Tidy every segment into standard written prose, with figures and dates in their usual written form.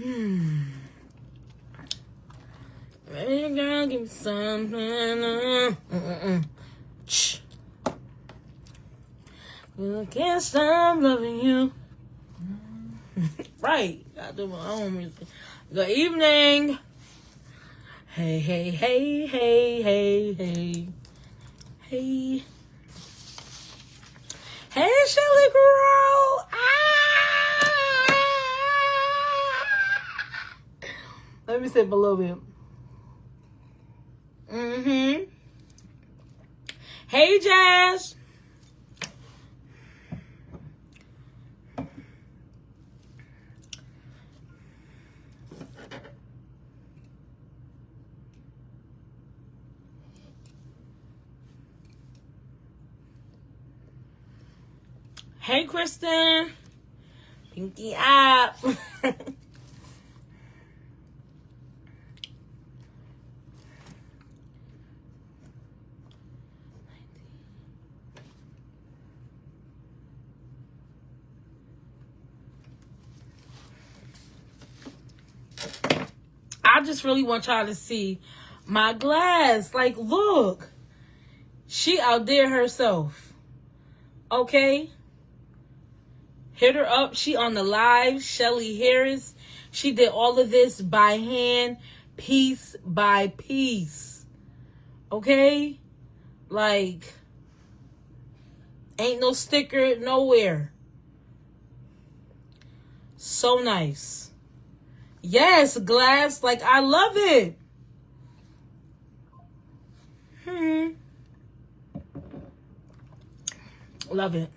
Hey girl, give me something. Shh. I can't stop loving you. Right. I do my own music. Good evening. Hey, hey, hey, hey, hey, hey. Hey. Hey, Shelly girl. Let me say beloved. Hey, Jazz. Hey, Kristen. Pinky up. I just really want y'all to see my glass. Like, look. She outdid herself. Okay? Hit her up. She on the live. Shelly Harris. She did all of this by hand, piece by piece. Okay? Like, ain't no sticker nowhere. So nice. Yes, glass. Like, I love it. Love it.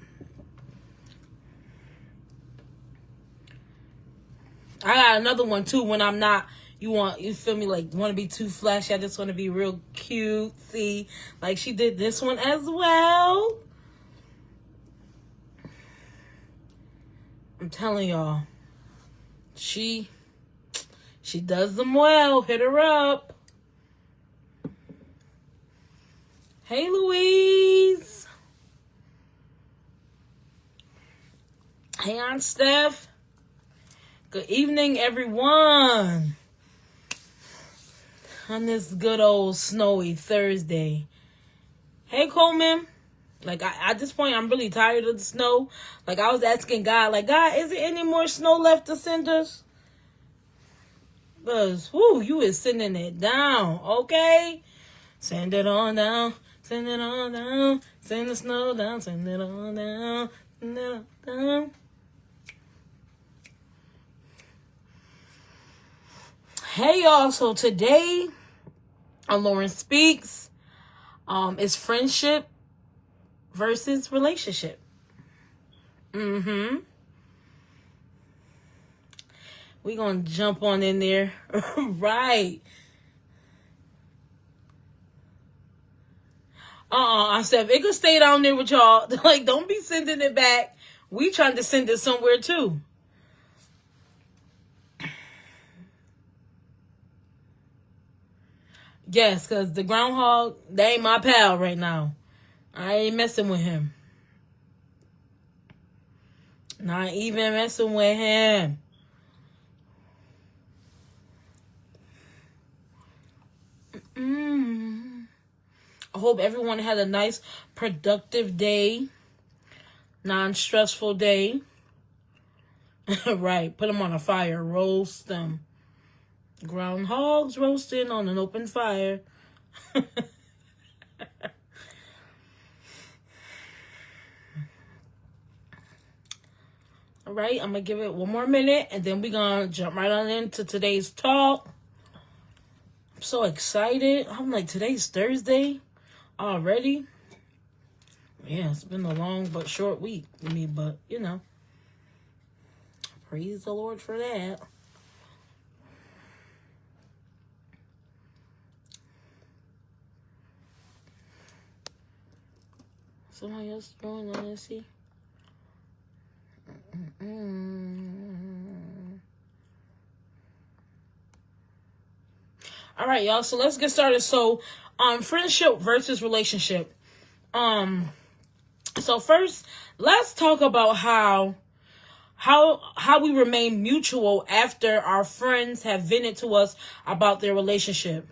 I got another one too when I'm not, you feel me, like, want to be too flashy. I just want to be real cutesy. Like, she did this one as well. I'm telling y'all, she does them well. Hit her up. Hey, Louise. Hey, Aunt Steph. Good evening, everyone. On this good old snowy Thursday. Hey, Coleman. Like, at this point, I'm really tired of the snow. Like, I was asking God, like, God, is there any more snow left to send us? Because, you is sending it down, okay? Send it on down. Send it on down. Send the snow down. Send it on down. Send it on down. Hey, y'all. So today on Lauren Speaks, is friendship versus relationship. We gonna jump on in there. Right. I said, it could stay down there with y'all. Like, don't be sending it back. We trying to send it somewhere too. Yes, because the groundhog, they ain't my pal right now. I ain't messing with him. Not even messing with him. I hope everyone had a nice, productive day. Non-stressful day. Right. Put them on a fire. Roast them. Groundhogs roasting on an open fire. All right. I'm going to give it one more minute. And then we're going to jump right on into today's talk. I'm so excited. I'm like, today's Thursday already. Yeah, it's been a long but short week for me. But, praise the Lord for that. Somebody else going on, let's see. All right, y'all. So let's get started. So, friendship versus relationship. So first, let's talk about how how we remain mutual after our friends have vented to us about their relationship.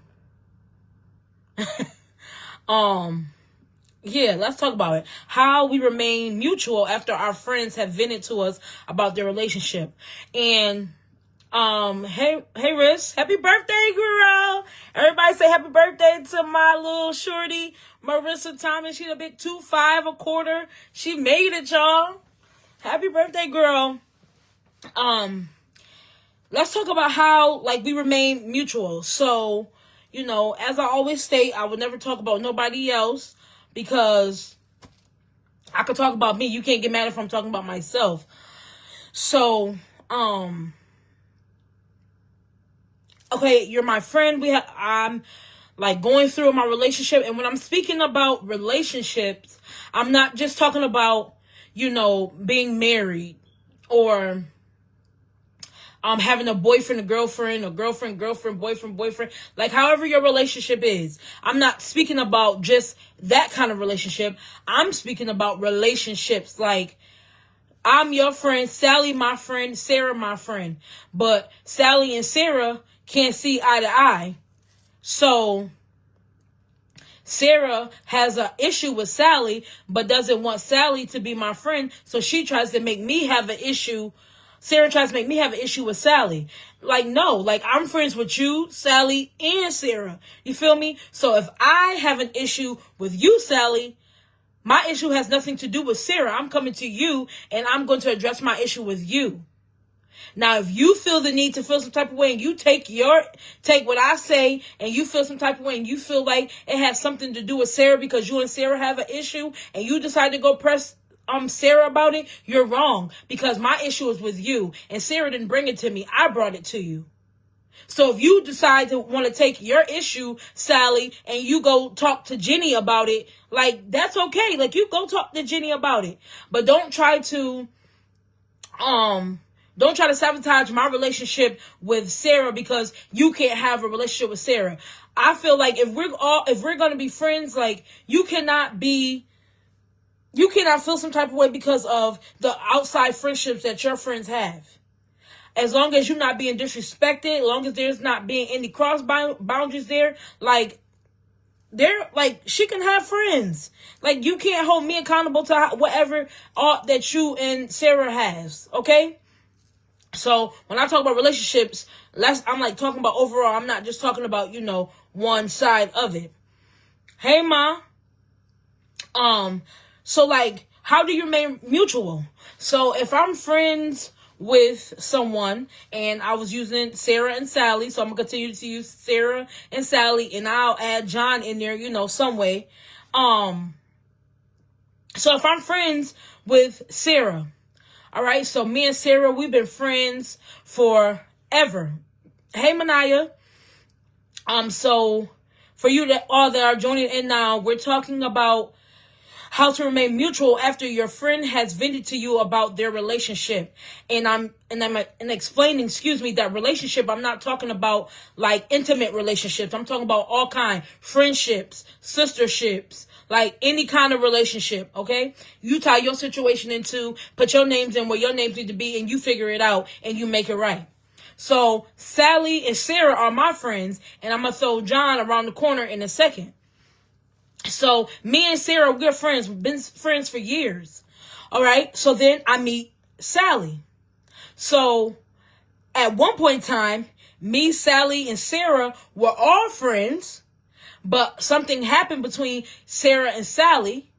Yeah, let's talk about it. How we remain mutual after our friends have vented to us about their relationship. And hey Riz, happy birthday, girl. Everybody say happy birthday to my little shorty, Marissa Thomas. She a big 2'5" a quarter. She made it, y'all. Happy birthday, girl. Let's talk about how, like, we remain mutual. So, as I always state, I would never talk about nobody else because I could talk about me. You can't get mad if I'm talking about myself. So, okay, you're my friend. I'm like going through my relationship. And when I'm speaking about relationships, I'm not just talking about, being married or having a boyfriend, a girlfriend, or girlfriend, boyfriend, like however your relationship is. I'm not speaking about just that kind of relationship. I'm speaking about relationships like I'm your friend, Sally my friend, Sarah my friend. But Sally and Sarah can't see eye to eye. So Sarah has an issue with Sally, but doesn't want Sally to be my friend. So she tries to make me have an issue. Sarah tries to make me have an issue with Sally. Like, no, like I'm friends with you, Sally, and Sarah. You feel me? So if I have an issue with you, Sally, my issue has nothing to do with Sarah. I'm coming to you and I'm going to address my issue with you. Now, if you feel the need to feel some type of way and you take what I say and you feel some type of way and you feel like it has something to do with Sarah because you and Sarah have an issue and you decide to go press Sarah about it, you're wrong, because my issue is with you and Sarah didn't bring it to me. I brought it to you. So if you decide to want to take your issue, Sally, and you go talk to Jenny about it, like that's okay. Like you go talk to Jenny about it, but don't try to sabotage my relationship with Sarah because you can't have a relationship with Sarah. I feel like if we're going to be friends, like you cannot feel some type of way because of the outside friendships that your friends have. As long as you're not being disrespected, as long as there's not being any cross boundaries there, she can have friends. Like, you can't hold me accountable to whatever that you and Sarah has, okay? So, when I talk about relationships, I'm like talking about overall. I'm not just talking about, one side of it. Hey, Ma. So, like, how do you remain mutual? So, if I'm friends with someone, and I was using Sarah and Sally, so I'm going to continue to use Sarah and Sally, and I'll add John in there, some way. So, if I'm friends with Sarah, all right, so me and Sarah, we've been friends forever. Hey, Manaya. So, for you all that are joining in now, we're talking about how to remain mutual after your friend has vented to you about their relationship. And I'm explaining, that relationship, I'm not talking about like intimate relationships. I'm talking about all kind, friendships, sisterships, like any kind of relationship, okay? You tie your situation into, put your names in where your names need to be, and you figure it out and you make it right. So Sally and Sarah are my friends, and I'm going to throw John around the corner in a second. So me and Sarah, we're friends. We've been friends for years. All right. So then I meet Sally. So at one point in time, me, Sally, and Sarah were all friends, but something happened between Sarah and Sally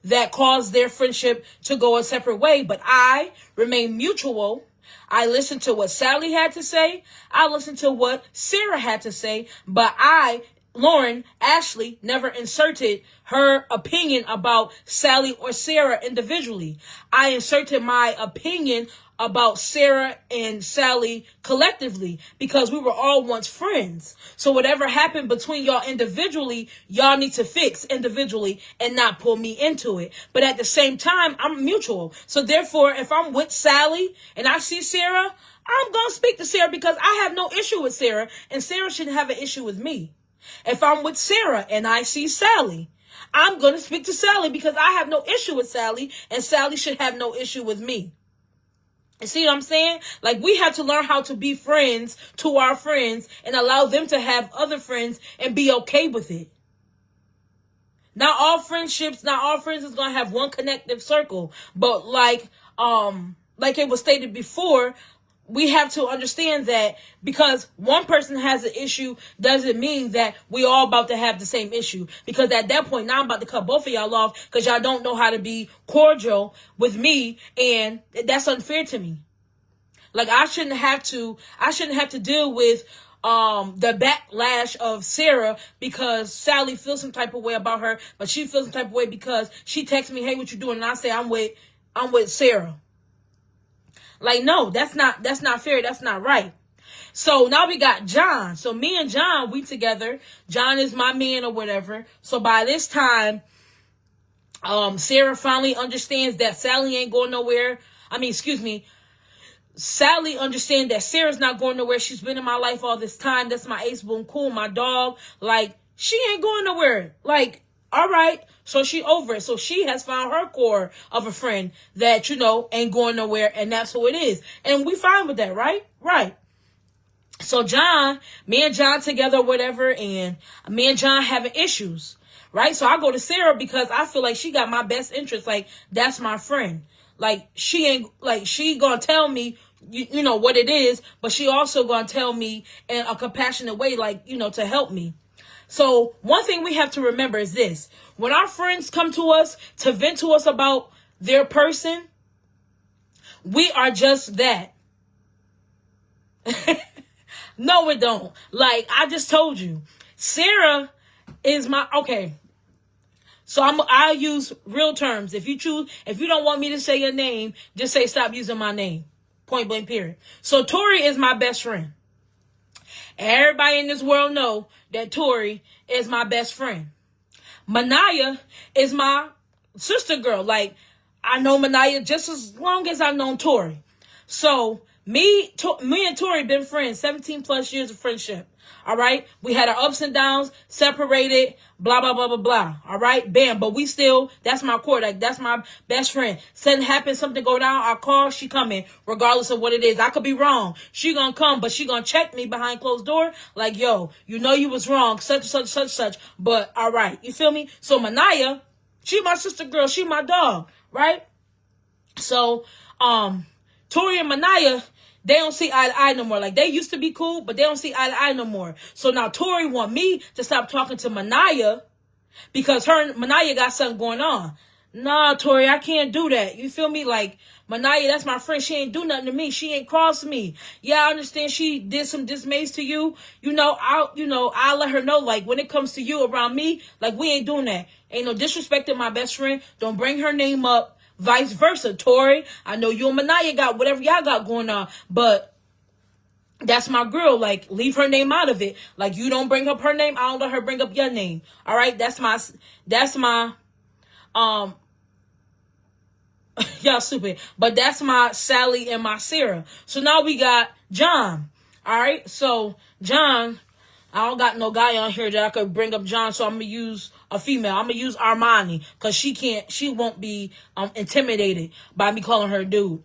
that caused their friendship to go a separate way. But I remained mutual. I listened to what Sally had to say. I listened to what Sarah had to say, but Lauren Ashley never inserted her opinion about Sally or Sarah individually. I inserted my opinion about Sarah and Sally collectively because we were all once friends. So whatever happened between y'all individually, y'all need to fix individually and not pull me into it. But at the same time, I'm mutual. So therefore, if I'm with Sally and I see Sarah, I'm going to speak to Sarah because I have no issue with Sarah and Sarah shouldn't have an issue with me. If I'm with Sarah and I see Sally, I'm going to speak to Sally because I have no issue with Sally and Sally should have no issue with me. See what I'm saying? Like, we have to learn how to be friends to our friends and allow them to have other friends and be okay with it. Not all friendships, not all friends is going to have one connective circle. But like it was stated before, we have to understand that because one person has an issue doesn't mean that we all about to have the same issue. Because at that point, now I'm about to cut both of y'all off because y'all don't know how to be cordial with me, and that's unfair to me. Like, I shouldn't have to deal with the backlash of Sarah because Sally feels some type of way about her, but she feels some type of way because she texts me, "Hey, what you doing?" And I say, I'm with Sarah. Like, no, that's not fair. That's not right. So now we got John. So me and John, we together. John is my man or whatever. So by this time, Sarah finally understands that Sally ain't going nowhere. Sally understands that Sarah's not going nowhere. She's been in my life all this time. That's my ace, boom, cool, my dog. Like, she ain't going nowhere. Like, all right. So she over it. So she has found her core of a friend that, ain't going nowhere. And that's who it is. And we fine with that, right? Right. So me and John together, whatever. And me and John having issues, right? So I go to Sarah because I feel like she got my best interest. Like, that's my friend. Like, she gonna tell me, you know, what it is, but she also gonna tell me in a compassionate way, like, to help me. So one thing we have to remember is this. When our friends come to us to vent to us about their person, we are just that. No, it don't. Like, I just told you, Sarah is okay. So I'll use real terms. If you don't want me to say your name, just say stop using my name. Point blank, period. So Tori is my best friend. Everybody in this world know that Tori is my best friend. Manaya is my sister girl. Like, I know Manaya just as long as I've known Tori. So me and Tori been friends, 17 plus years of friendship. All right. We had our ups and downs, separated, blah, blah, blah, blah, blah. All right. Bam. But we still, that's my core. Like, that's my best friend. Something happens, something go down, I call, she coming, regardless of what it is. I could be wrong. She gonna come, but she gonna check me behind closed door. Like, yo, you was wrong, such. But all right. You feel me? So Manaya, she my sister girl. She my dog. Right? So, Tori and Manaya, they don't see eye to eye no more. Like, they used to be cool, but they don't see eye to eye no more. So now Tori want me to stop talking to Manaya because her and Manaya got something going on. Nah, Tori, I can't do that. You feel me? Like, Manaya, that's my friend. She ain't do nothing to me. She ain't cross me. Yeah, I understand she did some dismays to you. I'll let her know, like, when it comes to you around me, like, we ain't doing that. Ain't no disrespecting my best friend. Don't bring her name up. Vice versa, Tori. I know you and Manaya got whatever y'all got going on, but that's my girl. Like, leave her name out of it. Like, you don't bring up her name, I don't let her bring up your name. All right, that's my y'all stupid, but that's my Sally and my Sarah. So now we got John. All right, so John, I don't got no guy on here that I could bring up John, so I'm gonna use a female. I'm gonna use Armani because she won't be intimidated by me calling her dude.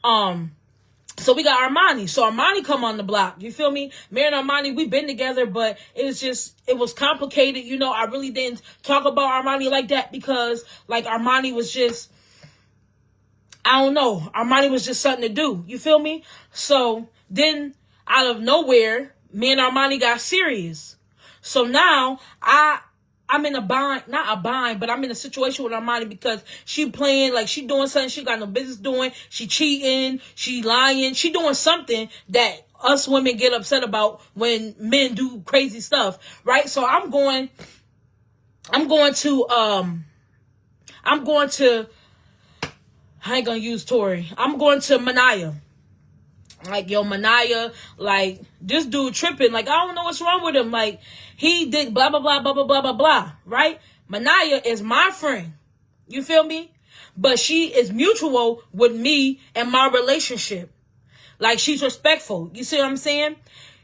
So we got Armani. So Armani come on the block. You feel me? Me and Armani, we've been together, but it was complicated. I really didn't talk about Armani like that because, like, Armani was just, I don't know. Armani was just something to do. You feel me? So then out of nowhere, me and Armani got serious. So now I'm in a bind, not a bind, but I'm in a situation with Armani because she playing, like, she doing something she got no business doing. She cheating, she lying, she doing something that us women get upset about when men do crazy stuff, right? So I ain't gonna use Tori. I'm going to Manaya. Like, yo, Manaya, like, this dude tripping. Like, I don't know what's wrong with him. Like, he did blah, blah, blah, blah, blah, blah, blah, blah, right? Manaya is my friend. You feel me? But she is mutual with me and my relationship. Like, she's respectful. You see what I'm saying?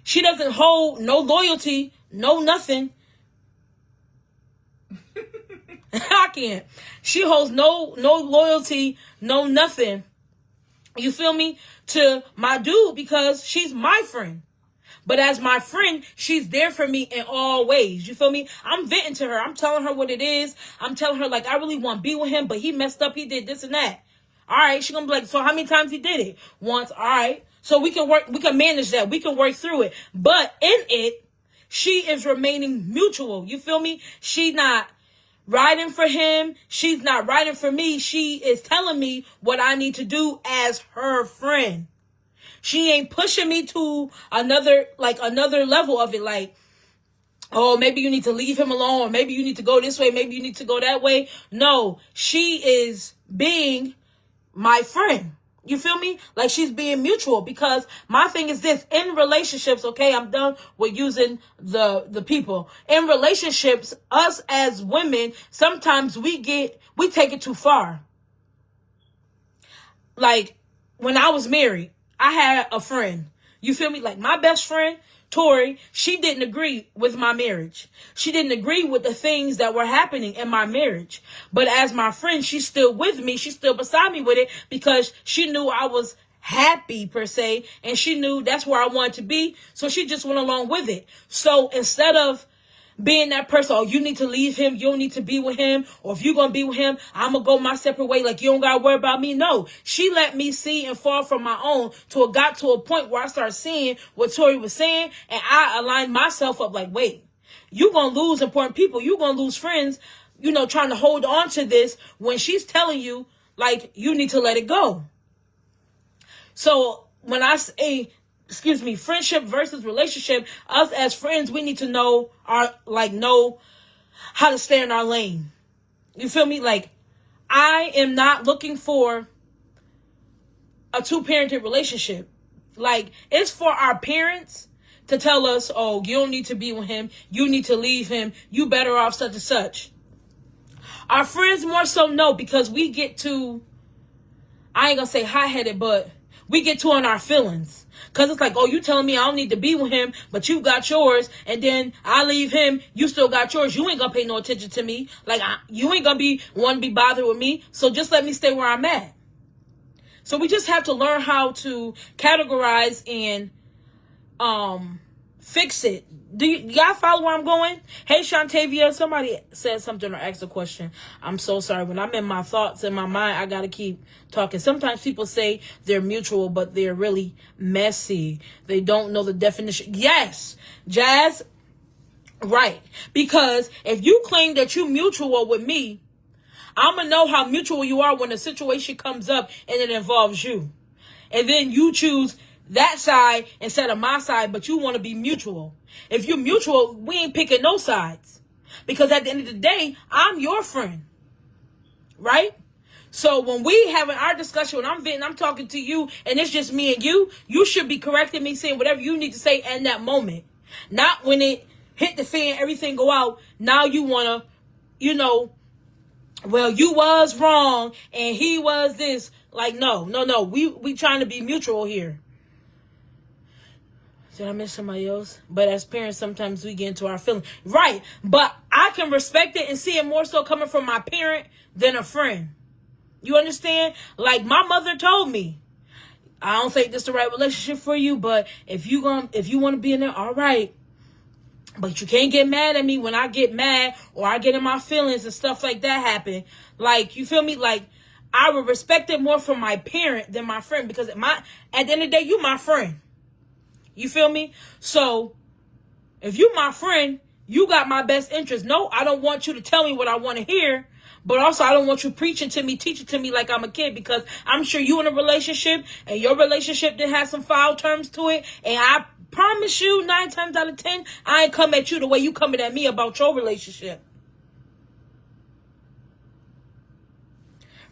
She doesn't hold no loyalty, no nothing. I can't. She holds no loyalty, no nothing You feel me? To my dude because she's my friend. But as my friend, she's there for me in all ways. You feel me? I'm venting to her. I'm telling her what it is. I'm telling her, like, I really want to be with him, but he messed up. He did this and that. All right. She gonna be like, so how many times he did it? Once. All right. So we can manage that. We can work through it. But in it, she is remaining mutual. You feel me? She not riding for him. She's not riding for me. She is telling me what I need to do as her friend. She ain't pushing me to another level of it. Like, oh, maybe you need to leave him alone, or maybe you need to go this way, maybe you need to go that way. No, she is being my friend. You feel me? Like, she's being mutual, because my thing is this: in relationships, okay, I'm done with using the people. In relationships, us as women, sometimes we take it too far. Like, when I was married, I had a friend. You feel me? Like, my best friend, Tori, she didn't agree with my marriage. She didn't agree with the things that were happening in my marriage. But as my friend, she's still with me. She's still beside me with it, because she knew I was happy, per se, and she knew that's where I wanted to be. So she just went along with it. So instead of being that person, oh, you need to leave him, you don't need to be with him, or if you're going to be with him, I'm going to go my separate way, like, you don't got to worry about me. No, she let me see and fall from my own till it got to a point where I started seeing what Tori was saying, and I aligned myself up like, wait, you're going to lose important people, you're going to lose friends, trying to hold on to this when she's telling you, like, you need to let it go. So when I say, friendship versus relationship, us as friends, we need to know how to stay in our lane. You feel me? Like, I am not looking for a two-parented relationship. Like, it's for our parents to tell us, oh, you don't need to be with him, you need to leave him, you better off such and such. Our friends more so no, because we get too, I ain't gonna say high-headed, but we get too on our feelings. Because it's like, oh, you telling me I don't need to be with him, but you got yours, and then I leave him, you still got yours. You ain't going to pay no attention to me. Like, you ain't going to want to be bothered with me, so just let me stay where I'm at. So we just have to learn how to categorize and fix it. Do y'all follow where I'm going? Hey, Shantavia, somebody said something or asked a question. I'm so sorry. When I'm in my thoughts, in my mind, I got to keep talking. Sometimes people say they're mutual, but they're really messy. They don't know the definition. Yes, Jazz, right. Because if you claim that you mutual with me, I'm going to know how mutual you are when a situation comes up and it involves you. And then you choose that side instead of my side, but you want to be mutual. If you're mutual, we ain't picking no sides. Because at the end of the day, I'm your friend. Right? So when we having our discussion, when I'm venting, I'm talking to you, and it's just me and you should be correcting me, saying whatever you need to say in that moment. Not when it hit the fan, everything go out, now you want to, well, you was wrong, and he was this. Like, no. We trying to be mutual here. Did I miss somebody else? But as parents, sometimes we get into our feelings. Right. But I can respect it and see it more so coming from my parent than a friend. You understand? Like, my mother told me, I don't think this is the right relationship for you, but if you want to be in there, all right. But you can't get mad at me when I get mad or I get in my feelings and stuff like that happen. Like, you feel me? Like, I would respect it more from my parent than my friend, because at the end of the day, you my friend. You feel me? So, if you my friend, you got my best interest. No, I don't want you to tell me what I want to hear. But also, I don't want you preaching to me, teaching to me like I'm a kid, because I'm sure you in a relationship, and your relationship did have some foul terms to it. And I promise you, 9 times out of 10, I ain't come at you the way you coming at me about your relationship.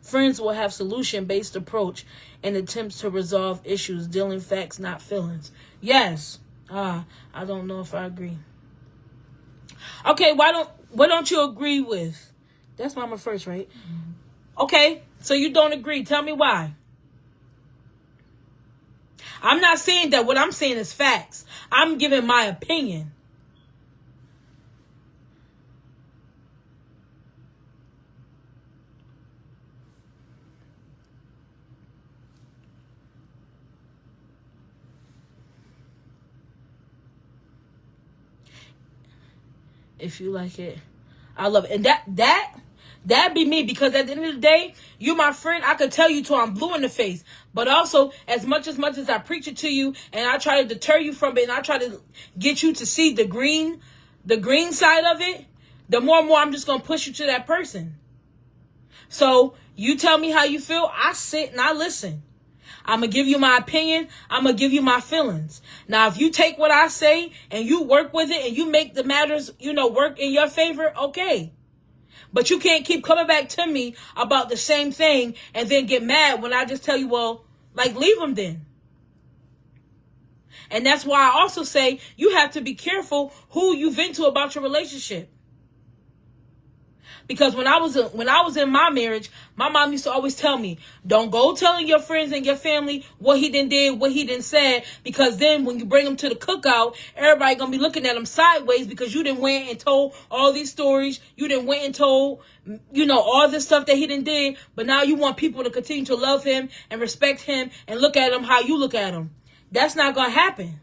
Friends will have solution-based approach and attempts to resolve issues, dealing facts, not feelings. Yes. I don't know if I agree. Okay, what don't you agree with? That's Mama first, right? Mm-hmm. Okay, so you don't agree. Tell me why. I'm not saying that. What I'm saying is facts. I'm giving my opinion. If you like it, I love it. And that be me, because at the end of the day, you my friend. I could tell you till I'm blue in the face. But also, as much as I preach it to you and I try to deter you from it and I try to get you to see the green side of it, the more and more I'm just going to push you to that person. So you tell me how you feel. I sit and I listen. I'm going to give you my opinion. I'm going to give you my feelings. Now, if you take what I say and you work with it and you make the matters, work in your favor, okay. But you can't keep coming back to me about the same thing and then get mad when I just tell you, well, leave them then. And that's why I also say you have to be careful who you vent to about your relationship. Because when I was in my marriage, my mom used to always tell me, don't go telling your friends and your family what he did, what he said, because then when you bring him to the cookout, everybody gonna be looking at him sideways because you done went and told all these stories, you done went and told, all this stuff that he did, but now you want people to continue to love him and respect him and look at him how you look at him. That's not gonna happen.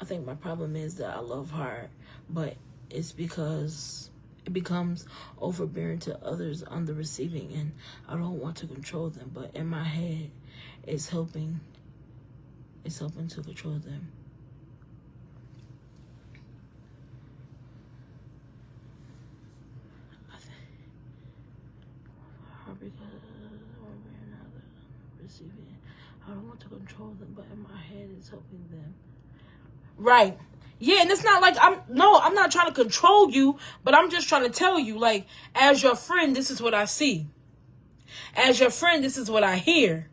I think my problem is that I love hard, but it's because it becomes overbearing to others on the receiving end. I don't want to control them, but in my head, it's helping to control them. I don't want to control them, but in my head, it's helping them. Right. Yeah, and it's not like I'm not trying to control you, but I'm just trying to tell you, as your friend, this is what I see. As your friend, this is what I hear.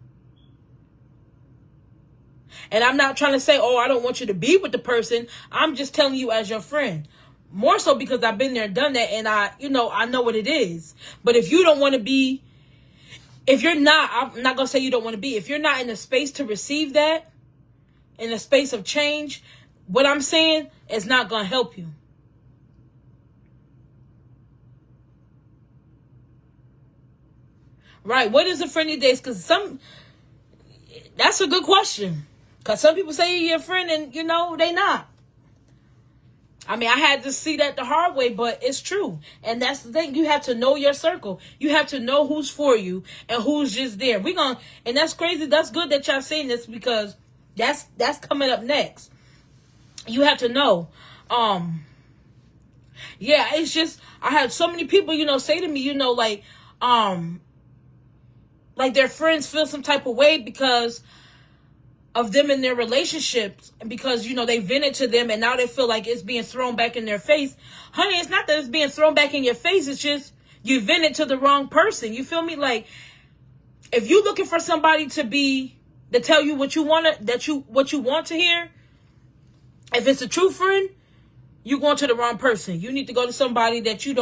And I'm not trying to say, I don't want you to be with the person. I'm just telling you as your friend. More so because I've been there and done that, and I know what it is. But if you don't want to be, if you're not, I'm not going to say you don't want to be. If you're not in a space to receive that, in a space of change, what I'm saying is not going to help you. Right. What is a friend these days? Because that's a good question. Because some people say you're your friend and, they not. I mean, I had to see that the hard way, but it's true. And that's the thing. You have to know your circle. You have to know who's for you and who's just there. And that's crazy. That's good that y'all saying this, because that's coming up next. You have to know. Yeah, it's just, I had so many people, say to me, like their friends feel some type of way because of them in their relationships, and because, they vented to them and now they feel like it's being thrown back in their face. Honey, it's not that it's being thrown back in your face. It's just you vented to the wrong person. You feel me? Like, if you're looking for somebody to tell you what you want to hear, if it's a true friend, you're going to the wrong person. You need to go to somebody that you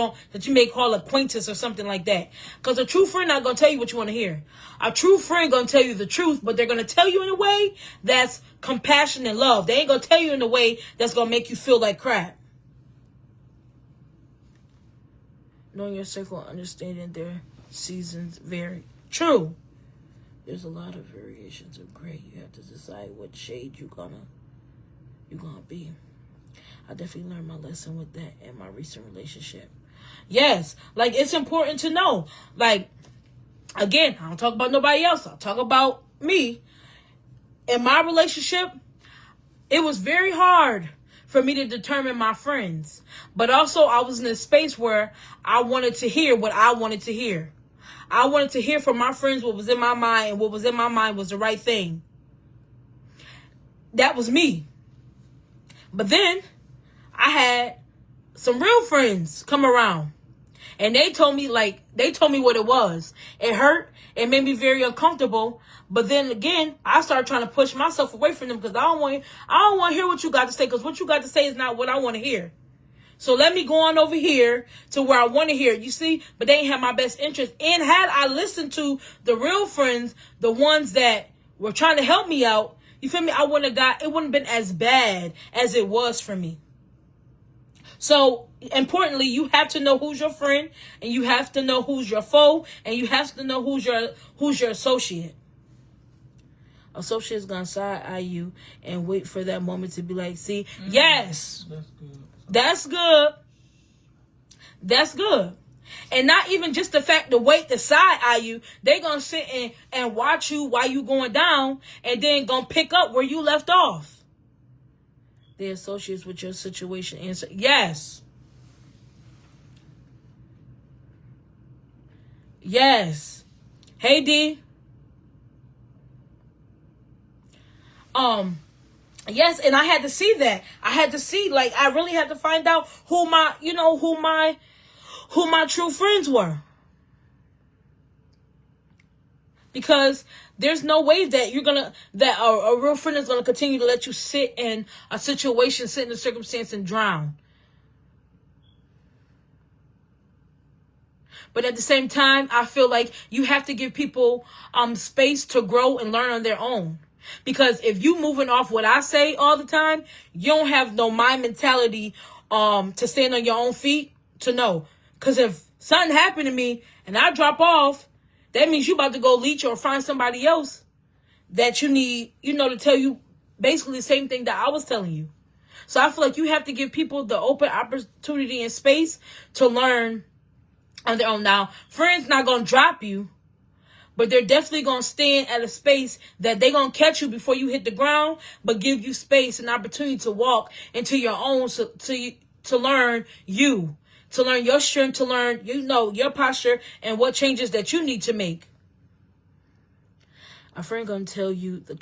may call acquaintance or something like that. Because a true friend not going to tell you what you want to hear. A true friend going to tell you the truth, but they're going to tell you in a way that's compassion and love. They ain't going to tell you in a way that's going to make you feel like crap. Knowing your circle, understanding their seasons vary. True. There's a lot of variations of gray. You have to decide what shade you're gonna be. I definitely learned my lesson with that in my recent relationship. Yes, it's important to know. Again, I don't talk about nobody else. I'll talk about me. In my relationship, it was very hard for me to determine my friends. But also, I was in a space where I wanted to hear what I wanted to hear. I wanted to hear from my friends what was in my mind, and what was in my mind was the right thing. That was me. But then I had some real friends come around, and they told me what it was. It hurt. It made me very uncomfortable. But then again, I started trying to push myself away from them because I don't want to hear what you got to say, because what you got to say is not what I want to hear. So let me go on over here to where I want to hear it, you see? But they ain't have my best interest. And had I listened to the real friends, the ones that were trying to help me out, you feel me? It wouldn't have been as bad as it was for me. So, importantly, you have to know who's your friend, and you have to know who's your foe, and you have to know who's your associate. Associates gonna side eye you and wait for that moment to be like, see, yes, that's good. That's good. And not even just the fact to wait to side eye you, they gonna sit and watch you while you going down, and then gonna pick up where you left off. They're associates with your situation. Answer yes. Yes. Hey D. Yes, and I had to see that. I had to see, like, I really had to find out who my true friends were. Because there's no way that a real friend is gonna continue to let you sit in a situation, sit in a circumstance and drown. But at the same time, I feel like you have to give people space to grow and learn on their own. Because if you moving off what I say all the time, you don't have no mind mentality to stand on your own feet to know. Because if something happened to me and I drop off, that means you about to go leech or find somebody else that you need, to tell you basically the same thing that I was telling you. So I feel like you have to give people the open opportunity and space to learn on their own. Now, friends not going to drop you, but they're definitely going to stand at a space that they're going to catch you before you hit the ground, but give you space and opportunity to walk into your own, to learn you, to learn your strength, to learn, your posture and what changes that you need to make. A friend going to tell you a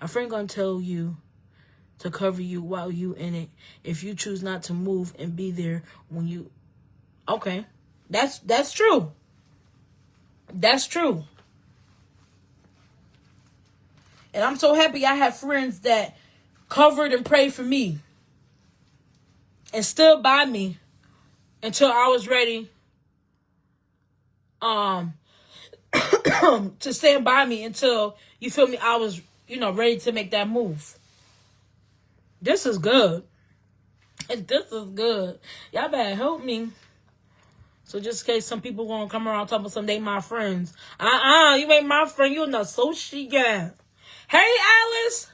friend going to tell you to cover you while you in it. If you choose not to move and be there when you, okay, that's true. That's true. And I'm so happy I have friends that covered and prayed for me and stood by me until I was ready to stand by me until, you feel me, I was, ready to make that move. This is good. This is good. Y'all better help me. So just in case some people gonna come around talking about some they my friends. You ain't my friend. You an associate. Hey, Alice.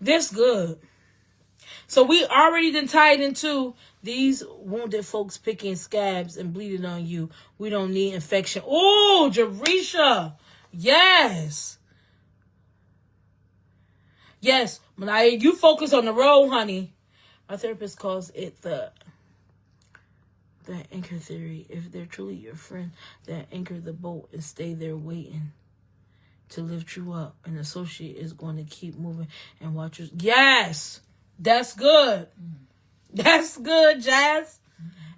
This good. So we already done tied into these wounded folks picking scabs and bleeding on you. We don't need infection. Oh, Jerisha. Yes. Yes. Malaya, you focus on the road, honey. My therapist calls it the anchor theory. If they're truly your friend, that anchor the boat and stay there waiting to lift you up. An associate is going to keep moving and watch you. Yes, that's good. That's good, Jazz.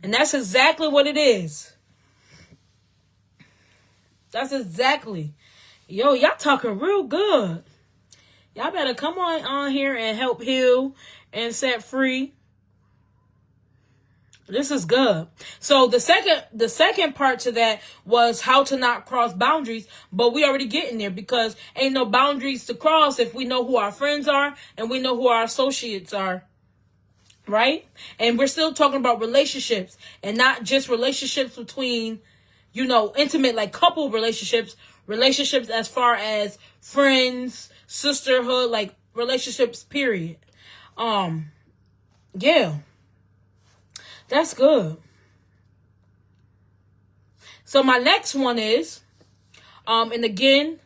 And that's exactly what it is. That's exactly. Yo, y'all talking real good. Y'all better come on here and help heal and set free. This is good. So the second part to that was how to not cross boundaries, but we already getting there because ain't no boundaries to cross if we know who our friends are and we know who our associates are, right? And we're still talking about relationships and not just relationships between, intimate, like couple relationships as far as friends, sisterhood, like relationships, period. Yeah. That's good. So my next one is, and again,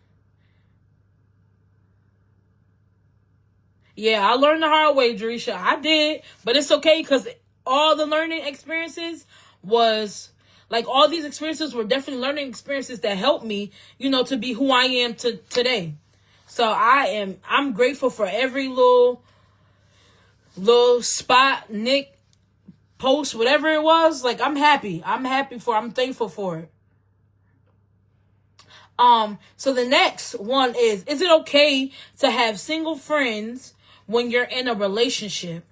yeah, I learned the hard way, Jerisha. I did, but it's okay because all the learning experiences was, like, all these experiences were definitely learning experiences that helped me, to be who I am today. So I'm grateful for every little spot, nick, post, whatever it was. Like, I'm thankful for it. So the next one is it okay to have single friends when you're in a relationship?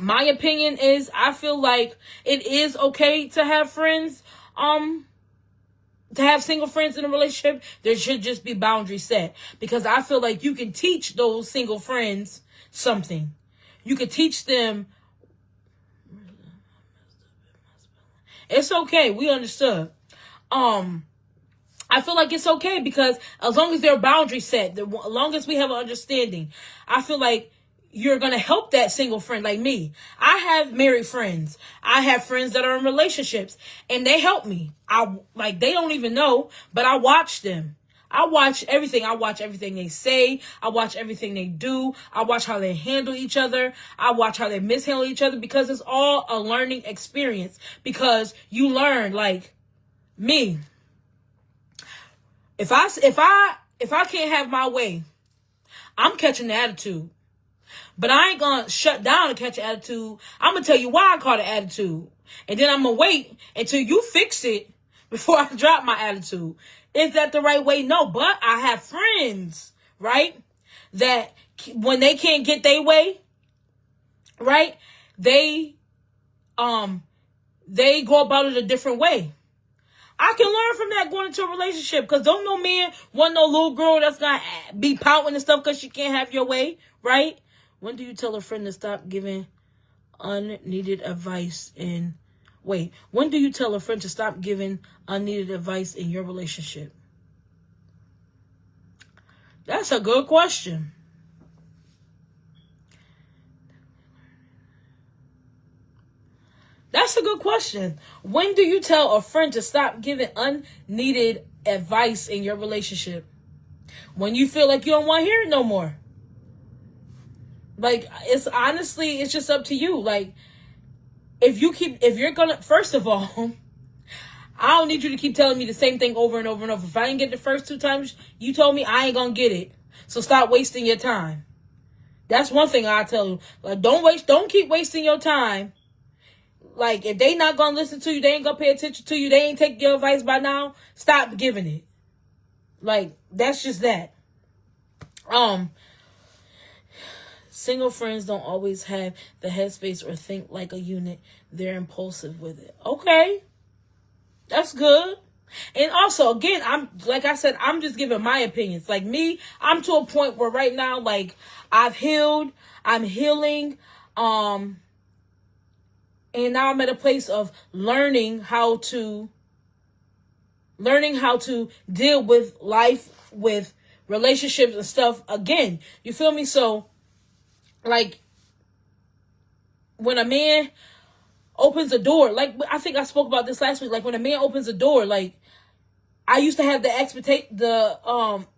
My opinion is I feel like it is okay to have friends, to have single friends in a relationship. There should just be boundaries set, because I feel like you can teach those single friends something. You could teach them, It's okay. We understood. I feel like it's okay because as long as there are boundaries set, as long as we have an understanding, I feel like you're going to help that single friend like me. I have married friends. I have friends that are in relationships and they help me. They don't even know, but I watch them. I watch everything. I watch everything they say. I watch everything they do. I watch how they handle each other. I watch how they mishandle each other because it's all a learning experience because you learn like me. If I can't have my way, I'm catching the attitude. But I ain't gonna shut down and catch an attitude. I'm gonna tell you why I caught an attitude. And then I'm gonna wait until you fix it before I drop my attitude. Is that the right way? No, but I have friends, right? That when they can't get their way, right? They go about it a different way. I can learn from that going into a relationship because don't no man want no little girl that's gonna be pouting and stuff because she can't have your way, right? When do you tell a friend to stop giving unneeded advice when do you tell a friend to stop giving unneeded advice in your relationship? That's a good question. That's a good question. When do you tell a friend to stop giving unneeded advice in your relationship? When you feel like you don't want to hear it no more. Like, it's just up to you. Like, first of all, I don't need you to keep telling me the same thing over and over and over. If I didn't get the first 2 times you told me, I ain't gonna get it. So stop wasting your time. That's one thing I tell you. Like, don't keep wasting your time. Like, if they not gonna listen to you, they ain't gonna pay attention to you, they ain't take your advice by now, stop giving it. Like, that's just that. Single friends don't always have the headspace or think like a unit. They're impulsive with it. Okay. That's good. And also, again, I'm just giving my opinions. Like me, I'm to a point where right now, like, I've healed, I'm healing, and now I'm at a place of learning how to deal with life, with relationships and stuff again. You feel me? So, like, when a man opens a door, like, I think I spoke about this last week, like, when a man opens a door, like, I used to have the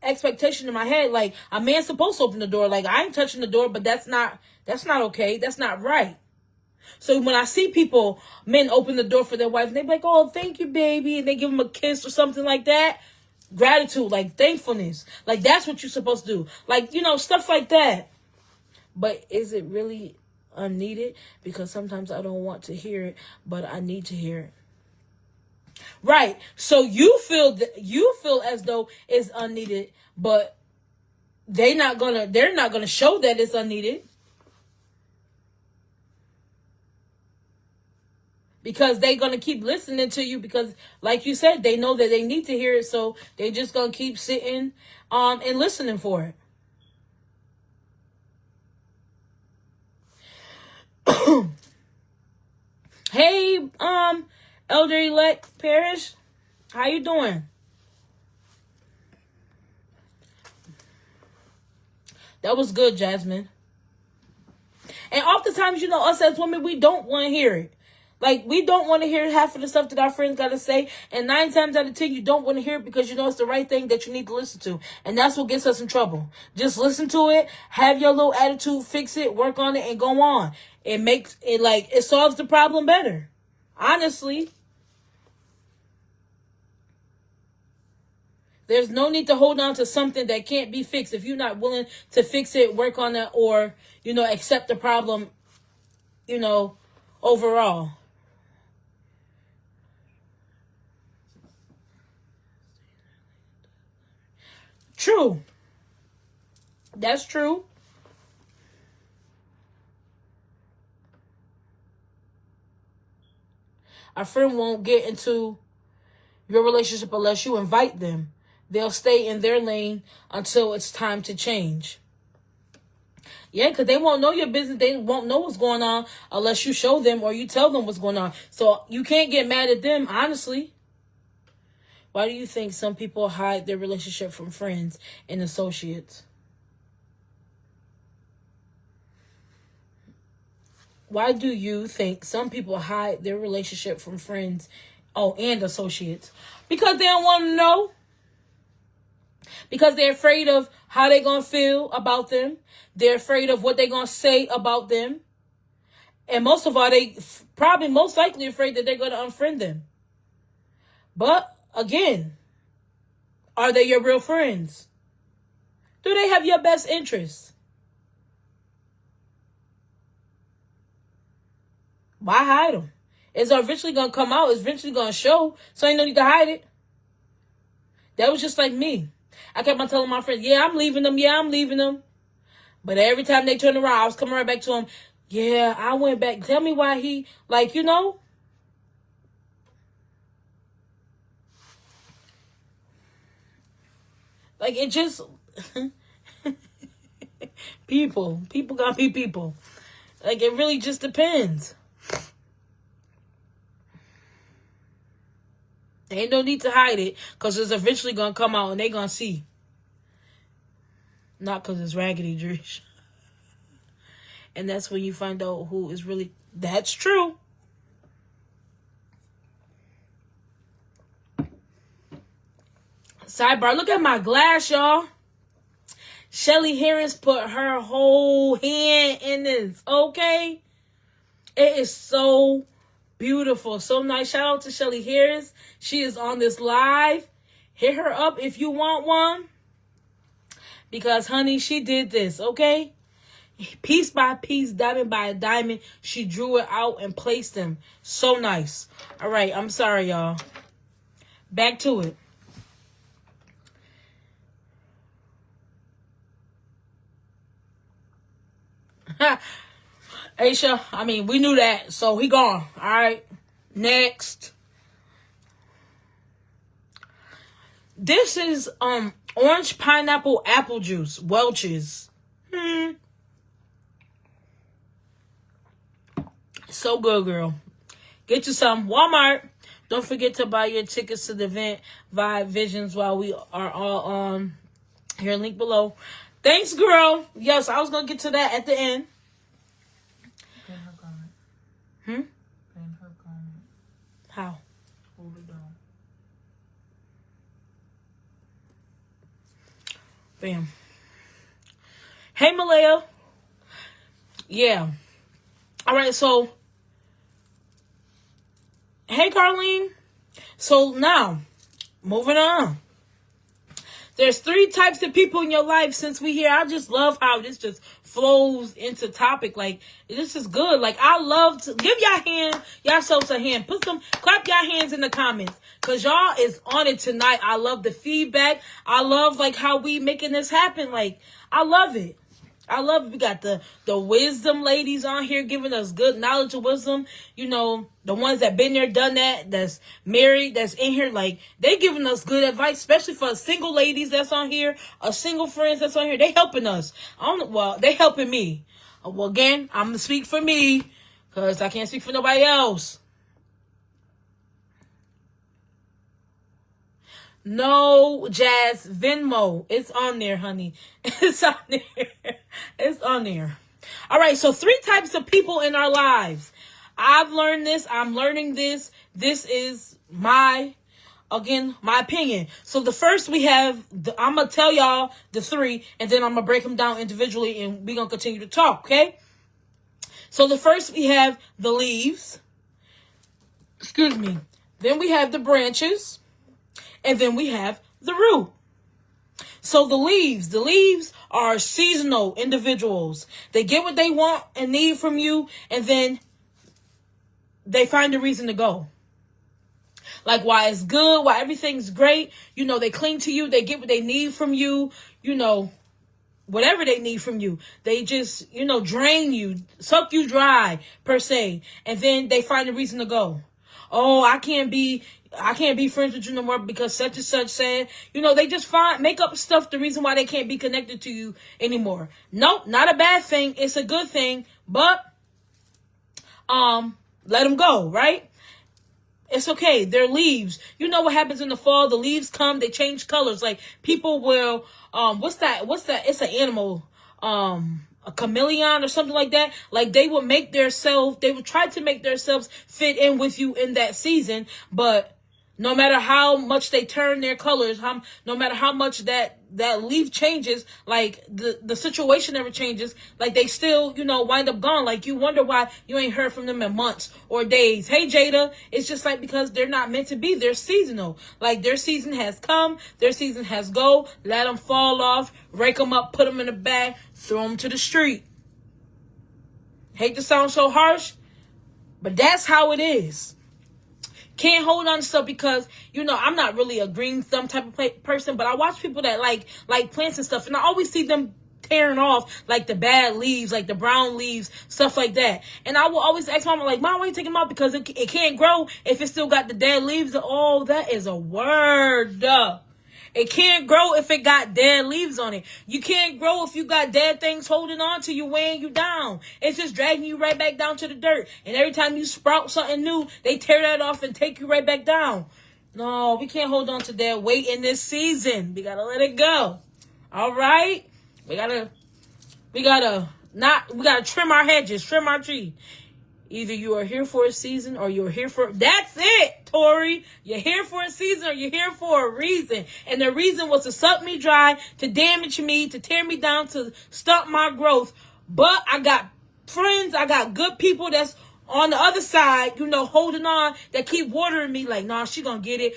expectation in my head, like, a man's supposed to open the door. Like, I ain't touching the door, but that's not okay. That's not right. So when I see men open the door for their wife, and they be like, oh, thank you, baby, and they give them a kiss or something like that, gratitude, like, thankfulness, like, that's what you're supposed to do. Like, stuff like that. But is it really unneeded? Because sometimes I don't want to hear it, but I need to hear it. Right. So you feel as though it's unneeded, but they're not gonna show that it's unneeded. Because they're going to keep listening to you because, like you said, they know that they need to hear it, so they're just going to keep sitting and listening for it. Hey, Elder-elect Parrish, how you doing? That was good, Jasmine. And oftentimes, us as women, we don't want to hear it. Like, we don't want to hear half of the stuff that our friends got to say. And 9 times out of 10, you don't want to hear it because it's the right thing that you need to listen to. And that's what gets us in trouble. Just listen to it, have your little attitude, fix it, work on it, and go on. It solves the problem better. Honestly. There's no need to hold on to something that can't be fixed if you're not willing to fix it, work on it, or, accept the problem, overall. True. That's true. A friend won't get into your relationship unless you invite them. They'll stay in their lane until it's time to change. Yeah, because they won't know your business. They won't know what's going on unless you show them or you tell them what's going on. So you can't get mad at them, honestly. Why do you think some people hide their relationship from friends and associates? Why do you think some people hide their relationship from friends, and associates? Because they don't want to know. Because they're afraid of how they're going to feel about them. They're afraid of what they're going to say about them. And most of all, they probably most likely afraid that they're going to unfriend them. But again, are they your real friends? Do they have your best interests? Why hide them? It's eventually going to come out. It's eventually going to show. So ain't no need to hide it. That was just like me. I kept on telling my friends, yeah, I'm leaving them. Yeah, I'm leaving them. But every time they turned around, I was coming right back to them. Yeah, I went back. Tell me why he, like, you know. Like, it just, people gotta be people. Like, it really just depends. Ain't no need to hide it, because it's eventually gonna come out and they gonna see. Not because it's Raggedy Drish. And that's when you find out who is really... That's true. Sidebar. Look at my glass, y'all. Shelly Harris put her whole hand in this. Okay? It is so beautiful. So nice. Shout out to Shelly Harris. She is on this live. Hit her up if you want one. Because, honey, she did this, okay? Piece by piece, diamond by diamond, she drew it out and placed them. So nice. All right, I'm sorry, y'all. Back to it. Aisha, I mean, we knew that, so he gone. All right, next. This is orange pineapple apple juice, Welch's. So good, girl. Get you some. Walmart. Don't forget to buy your tickets to the event Vibe Visions while we are all on here. Link below. Thanks, girl. Yes, I was gonna get to that at the end. Pin her comment. Pin her comment. How? Hold it down. Bam. Hey, Malaya. Yeah. All right, so. Hey, Carlene. So now, moving on. There's 3 types of people in your life since we here. I just love how this just flows into topic. Like, this is good. Like, I love to give yourselves a hand. Clap your hands in the comments. Because y'all is on it tonight. I love the feedback. I love, like, how we making this happen. Like, I love it. I love it. We got the wisdom ladies on here giving us good knowledge of wisdom. You know, the ones that been there, done that, that's married, that's in here. Like, they giving us good advice, especially for single ladies that's on here, single friends that's on here. They helping us. They helping me. Well, again, I'm going to speak for me because I can't speak for nobody else. No, Jazz, Venmo. It's on there, honey. It's on there. It's on there. All right, so 3 types of people in our lives. I've learned this. I'm learning this. This is my opinion. So the first we have, I'm going to tell y'all the 3, and then I'm going to break them down individually, and we're going to continue to talk, okay? So the first we have the leaves. Excuse me. Then we have the branches. And then we have the root. So the leaves are seasonal individuals. They get what they want and need from you, and then they find a reason to go. Like, why it's good, why everything's great. You know, they cling to you. They get what they need from you. You know, whatever they need from you. They just, you know, drain you, suck you dry, per se. And then they find a reason to go. oh, I can't be friends with you no more because such and such said. They just make up stuff the reason why they can't be connected to you anymore. Nope, not a bad thing. It's a good thing, but let them go, right? It's okay. They're leaves. You know what happens in the fall? The leaves come, they change colors. Like people will, what's that? It's an animal, a chameleon or something like that. Like they would try to make themselves fit in with you in that season. But no matter how much they turn their colors, no matter how much that leaf changes, like the situation never changes, like they still, wind up gone. Like you wonder why you ain't heard from them in months or days. Hey, Jada, it's just like because they're not meant to be. They're seasonal. Like their season has come, their season has go. Let them fall off, rake them up, put them in a bag, throw them to the street. Hate to sound so harsh, but that's how it is. Can't hold on to stuff because, I'm not really a green thumb type of person, but I watch people that like plants and stuff, and I always see them tearing off like the bad leaves, like the brown leaves, stuff like that. And I will always ask Mama, like, Mom, why are you taking them out? Because it can't grow if it still got the dead leaves. Oh, that is a word. It can't grow if it got dead leaves on it. You can't grow if you got dead things holding on to you, weighing you down. It's just dragging you right back down to the dirt. And every time you sprout something new, they tear that off and take you right back down. No, we can't hold on to that weight in this season. We gotta let it go. All right? We gotta trim our hedges, trim our tree. Either you are here for a season or you're here for... That's it, Tori. You're here for a season or you're here for a reason. And the reason was to suck me dry, to damage me, to tear me down, to stunt my growth. But I got friends, I got good people that's on the other side, holding on, that keep watering me like, nah, she gonna get it.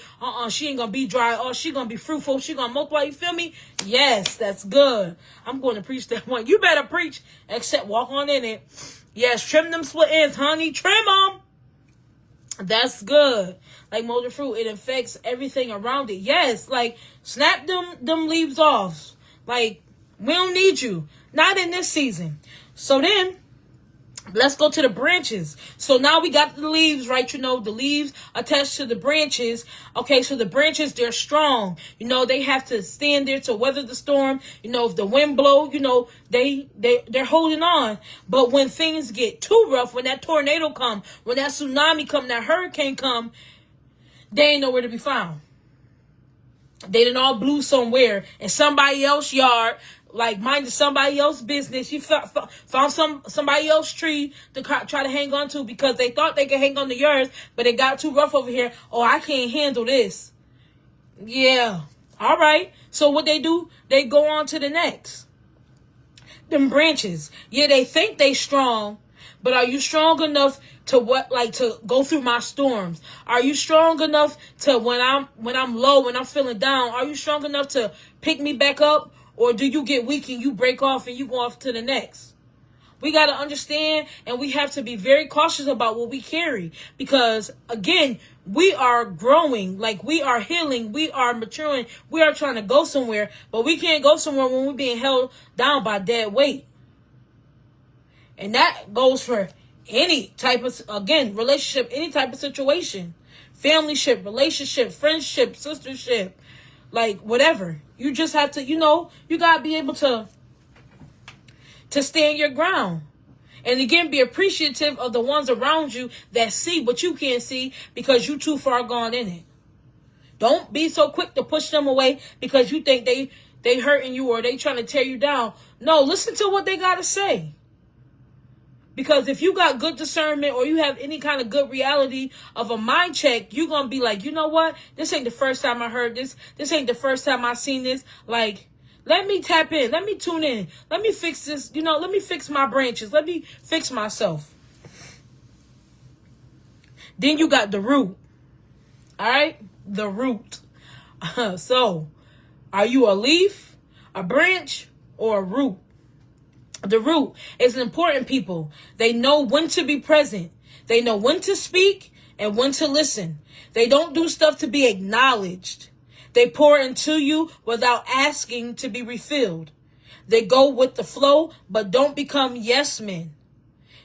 She ain't gonna be dry. Oh, she gonna be fruitful. She gonna multiply. You feel me? Yes, that's good. I'm going to preach that one. You better preach, except walk on in it. Yes, trim them split ends, honey. Trim them. That's good. Like molded fruit, it affects everything around it. Yes, like snap them leaves off. Like, we don't need you. Not in this season. So then, let's go to the branches. So now we got the leaves, right? The leaves attached to the branches. Okay, so the branches, they're strong. They have to stand there to weather the storm. If the wind blow, they're holding on. But when things get too rough, when that tornado come, when that tsunami come, that hurricane come, they ain't nowhere to be found. They done all blew somewhere in somebody else's yard. Like, minding somebody else's business. You found somebody else's tree to try to hang on to because they thought they could hang on to yours, but it got too rough over here. Oh, I can't handle this. Yeah. All right. So what they do, they go on to the next. Them branches. Yeah, they think they strong, but are you strong enough to go through my storms? Are you strong enough to when I'm low, when I'm feeling down, are you strong enough to pick me back up? Or do you get weak and you break off and you go off to the next? We got to understand, and we have to be very cautious about what we carry. Because, again, we are growing, like we are healing, we are maturing, we are trying to go somewhere. But we can't go somewhere when we're being held down by dead weight. And that goes for any type of, again, relationship, any type of situation. Familyship, relationship, friendship, sistership, like whatever. You just have to, you got to be able to stand your ground. And again, be appreciative of the ones around you that see what you can't see because you too far gone in it. Don't be so quick to push them away because you think they hurting you or they trying to tear you down. No, listen to what they got to say. Because if you got good discernment or you have any kind of good reality of a mind check, you're going to be like, you know what? This ain't the first time I heard this. This ain't the first time I seen this. Like, let me tap in. Let me tune in. Let me fix this. Let me fix my branches. Let me fix myself. Then you got the root. All right? The root. So, are you a leaf, a branch, or a root? The root is important, people. They know when to be present. They know when to speak and when to listen. They don't do stuff to be acknowledged. They pour into you without asking to be refilled. They go with the flow, but don't become yes men.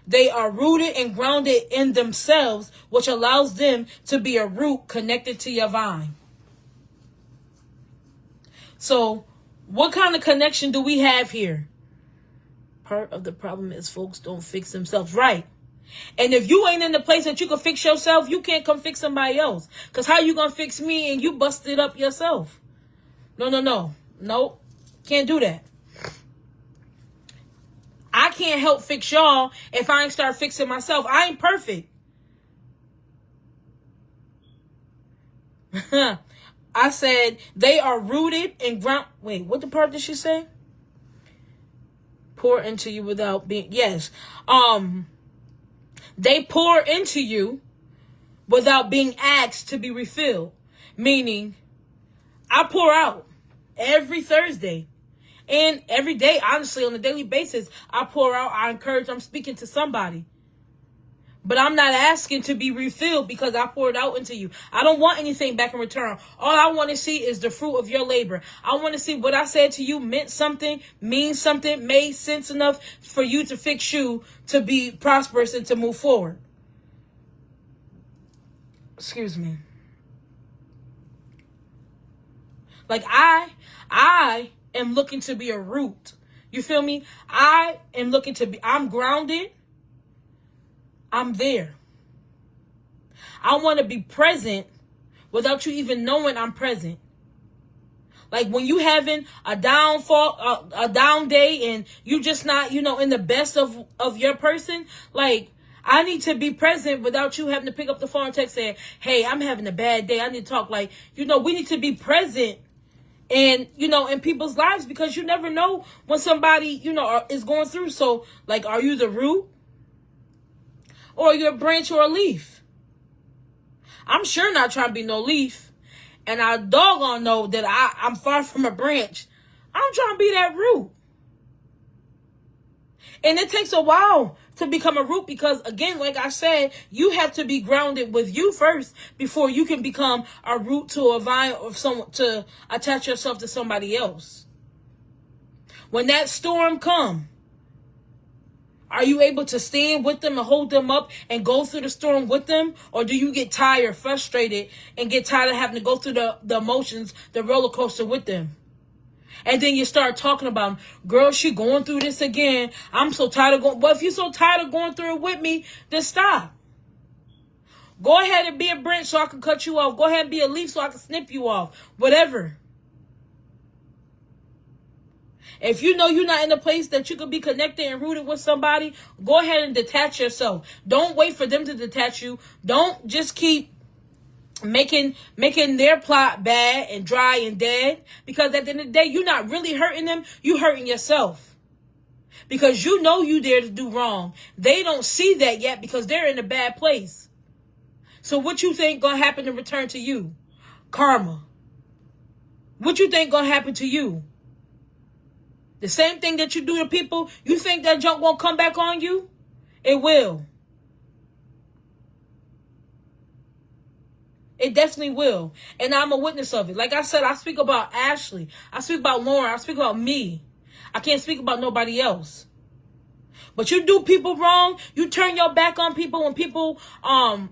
They are rooted and grounded in themselves, which allows them to be a root connected to your vine. So, what kind of connection do we have here? Part of the problem is folks don't fix themselves right. And if you ain't in the place that you can fix yourself, you can't come fix somebody else. Because how you going to fix me and you busted up yourself? No. Nope. Can't do that. I can't help fix y'all if I ain't start fixing myself. I ain't perfect. I said they are rooted and ground. Wait, what the part did she say? Pour into you without being. Yes. They pour into you without being asked to be refilled. Meaning, I pour out every Thursday. And every day, honestly, on a daily basis, I pour out, I encourage, I'm speaking to somebody. But I'm not asking to be refilled because I poured out into you. I don't want anything back in return. All I want to see is the fruit of your labor. I want to see what I said to you meant something, means something, made sense enough for you to fix you, to be prosperous and to move forward. Excuse me. Like I am looking to be a root. You feel me? I am looking to be, I'm grounded. I'm there. I want to be present without you even knowing I'm present. Like when you having a downfall, a down day, and you just not, in the best of your person, like I need to be present without you having to pick up the phone and text saying, hey, I'm having a bad day. I need to talk. Like, we need to be present and, in people's lives, because you never know when somebody, is going through. So, like, are you the root? Or are you a branch or a leaf? I'm sure not trying to be no leaf. And I doggone know that I'm far from a branch. I'm trying to be that root. And it takes a while to become a root because, again, like I said, you have to be grounded with you first before you can become a root to a vine or someone to attach yourself to somebody else. When that storm comes, are you able to stand with them and hold them up and go through the storm with them? Or do you get tired, frustrated, and get tired of having to go through the emotions, the roller coaster with them? And then you start talking about, girl, she going through this again. I'm so tired of going. Well, if you're so tired of going through it with me, then stop. Go ahead and be a branch so I can cut you off. Go ahead and be a leaf so I can snip you off. Whatever. If you know you're not in a place that you could be connected and rooted with somebody, go ahead and detach yourself. Don't wait for them to detach you. Don't just keep making their plot bad and dry and dead. Because at the end of the day, you're not really hurting them. You're hurting yourself. Because you know you there to do wrong. They don't see that yet because they're in a bad place. So what you think gonna happen in return to you? Karma. What you think gonna happen to you? The same thing that you do to people, you think that junk won't come back on you? It will. It definitely will. And I'm a witness of it. Like I said, I speak about Ashley. I speak about Lauren. I speak about me. I can't speak about nobody else. But you do people wrong. You turn your back on people when people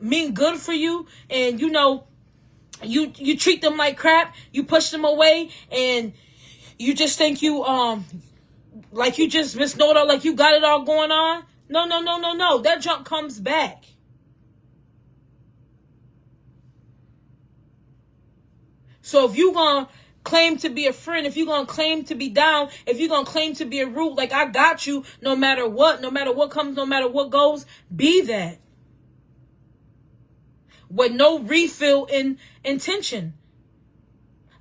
mean good for you. And, you treat them like crap. You push them away. And you just think like you just misnote all, like you got it all going on. No. That junk comes back. So if you going to claim to be a friend, if you're going to claim to be down, if you're going to claim to be a root, like I got you no matter what comes, no matter what goes, be that. With no refill in intention.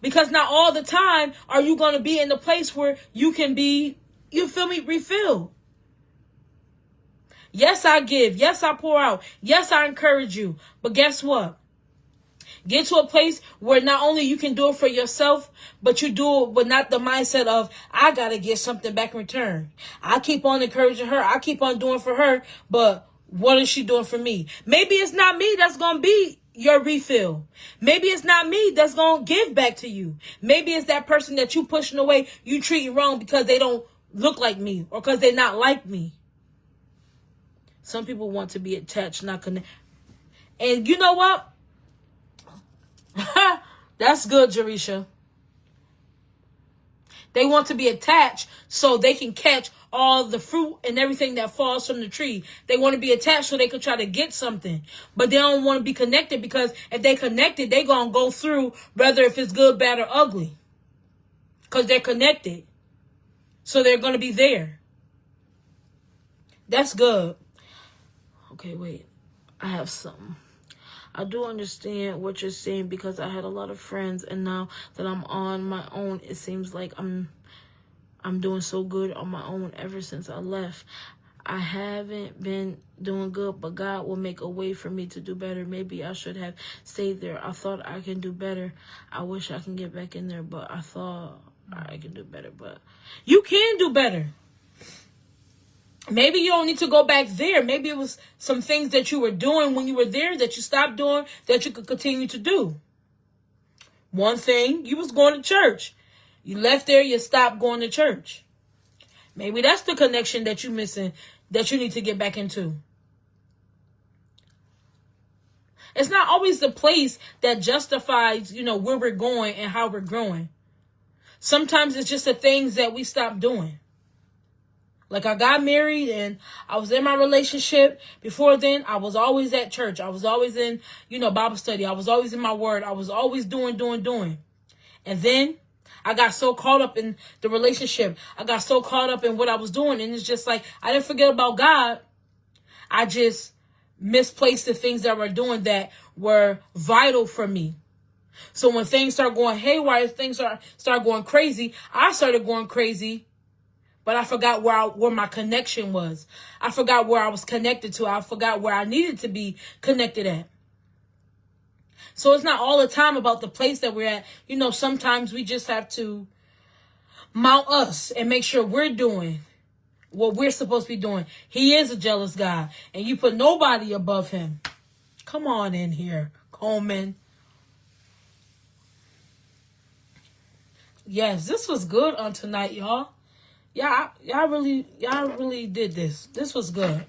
Because not all the time are you going to be in the place where you can be, refilled. Yes, I give. Yes, I pour out. Yes, I encourage you. But guess what? Get to a place where not only you can do it for yourself, but you do it with not the mindset of, I got to get something back in return. I keep on encouraging her. I keep on doing for her. But what is she doing for me? Maybe it's not me that's going to be your refill. Maybe it's not me that's going to give back to you. Maybe it's that person that you pushing away, you treating wrong because they don't look like me or because they're not like me. Some people want to be attached, not connect. And you know what? That's good, Jerisha. They want to be attached so they can catch all the fruit and everything that falls from the tree. They want to be attached so they can try to get something. But they don't want to be connected, because if they connected, they're going to go through whether if it's good, bad, or ugly. Because they're connected. So they're going to be there. That's good. Okay, wait. I have something. I do understand what you're saying, because I had a lot of friends, and now that I'm on my own, it seems like I'm doing so good on my own ever since I left. I haven't been doing good, but God will make a way for me to do better. Maybe I should have stayed there. I thought I can do better. I wish I can get back in there, but I thought I can do better. But you can do better. Maybe you don't need to go back there. Maybe it was some things that you were doing when you were there that you stopped doing that you could continue to do. One thing, you was going to church. You left there, you stopped going to church. Maybe that's the connection that you're missing, that you need to get back into. It's not always the place that justifies, where we're going and how we're growing. Sometimes it's just the things that we stop doing. Like, I got married and I was in my relationship. Before then, I was always at church. I was always in, Bible study. I was always in my word. I was always doing. And then I got so caught up in the relationship. I got so caught up in what I was doing. And it's just like, I didn't forget about God. I just misplaced the things that were doing that were vital for me. So when things start going haywire, things start going crazy, I started going crazy. But I forgot where my connection was. I forgot where I was connected to. I forgot where I needed to be connected at. So it's not all the time about the place that we're at. Sometimes we just have to mount us and make sure we're doing what we're supposed to be doing. He is a jealous God, and you put nobody above him. Come on in here, Coleman. Yes, this was good on tonight, y'all. Y'all really did this. This was good.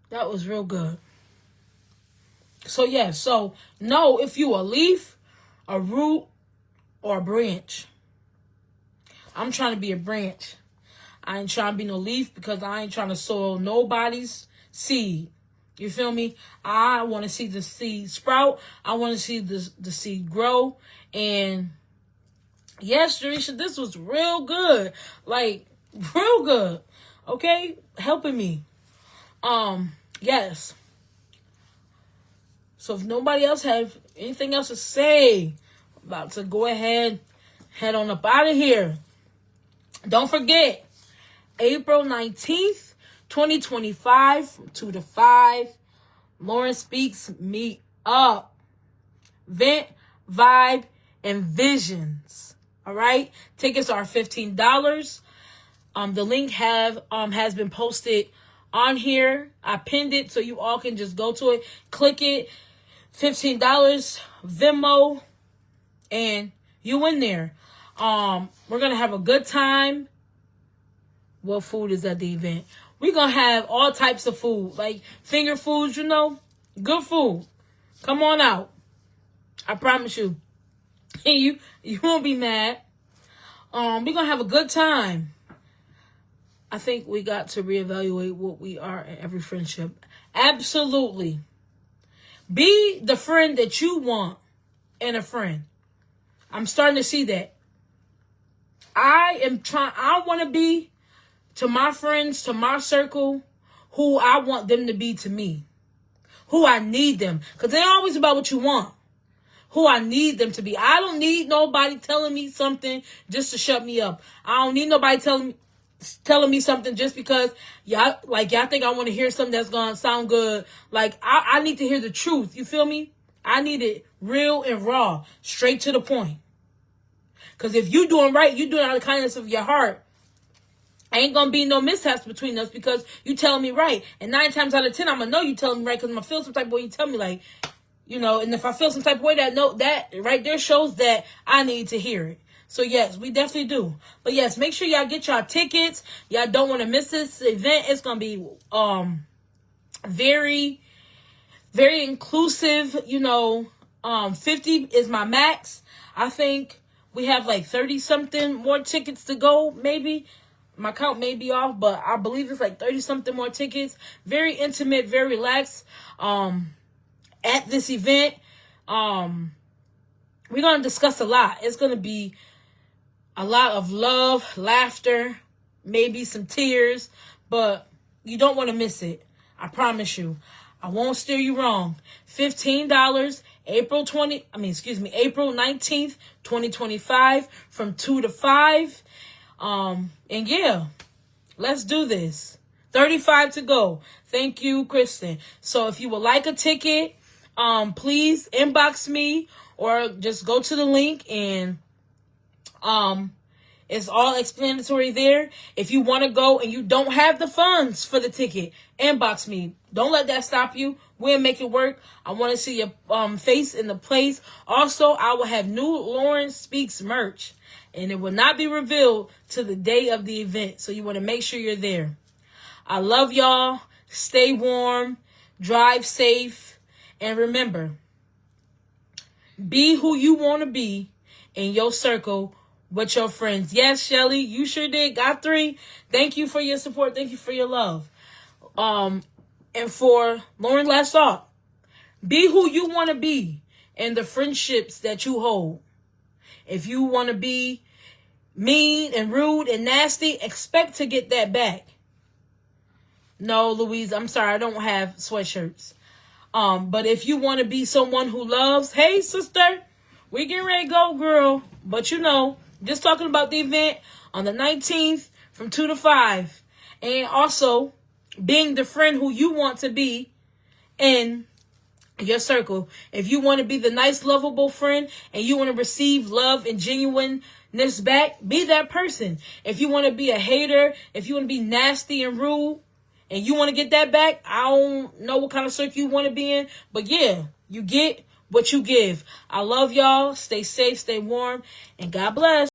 That was real good. So know if you a leaf, a root, or a branch. I'm trying to be a branch. I ain't trying to be no leaf, because I ain't trying to sow nobody's seed. You feel me? I want to see the seed sprout. I want to see the seed grow. And yes, Jerisha, this was real good. Like, real good. Okay? Helping me. Yes. So if nobody else have anything else to say, I'm about to go ahead, head on up out of here. Don't forget, April 19th, 2025, from 2 to 5, Lauren Speaks Meet Up. Vent, Vibe, and Visions. All right? Tickets are $15. The link has been posted on here. I pinned it so you all can just go to it, click it. $15 Venmo, and you in there. We're gonna have a good time. What food is at the event? We're gonna have all types of food, like finger foods, good food. Come on out. I promise you. You won't be mad. We're gonna have a good time. I think we got to reevaluate what we are in every friendship. Absolutely. Be the friend that you want in a friend. I'm starting to see that. I want to be to my friends, to my circle, who I want them to be to me. Who I need them. Because it ain't always about what you want. Who I need them to be. I don't need nobody telling me something just to shut me up. I don't need nobody telling me something just because y'all think I want to hear something that's gonna sound good. Like, I need to hear the truth. You feel me? I need it real and raw, straight to the point. Because if you doing right, you doing it out of the kindness of your heart, ain't gonna be no mishaps between us because you telling me right. And 9 times out of 10, I'm gonna know you telling me right because I'm gonna feel some type of way you tell me, like, You know, and if I feel some type of way, that right there shows that I need to hear it. So yes, we definitely do. But yes, make sure y'all get y'all tickets. Y'all don't want to miss this event. It's gonna be very, very inclusive. You know, 50 is my max. I think we have like 30 something more tickets to go. Maybe my count may be off, but I believe it's like 30 something more tickets. Very intimate, very relaxed. At this event, we're going to discuss a lot. It's going to be a lot of love, laughter, maybe some tears, but you don't want to miss it. I promise you. I won't steer you wrong. $15, April 19th, 2025, from 2 to 5. And yeah, let's do this. 35 to go. Thank you, Kristen. So if you would like a ticket, please inbox me or just go to the link and it's all explanatory there. If you want to go and you don't have the funds for the ticket, inbox me. Don't let that stop you. We'll make it work. I want to see your face in the place. Also, I will have new Lauren Speaks merch, and it will not be revealed to the day of the event. So you want to make sure you're there. I love y'all. Stay warm. Drive safe. And remember, be who you want to be in your circle with your friends. Yes, Shelly, you sure did. Got 3. Thank you for your support. Thank you for your love. And for Lauren, last thought. Be who you want to be in the friendships that you hold. If you want to be mean and rude and nasty, expect to get that back. No, Louise, I'm sorry. I don't have sweatshirts. But if you want to be someone who loves, hey, sister, we getting ready to go, girl. But you know, just talking about the event on the 19th from 2 to 5. And also being the friend who you want to be in your circle. If you want to be the nice, lovable friend and you want to receive love and genuineness back, be that person. If you want to be a hater, if you want to be nasty and rude, and you want to get that back, I don't know what kind of circle you want to be in. But yeah, you get what you give. I love y'all. Stay safe, stay warm, and God bless.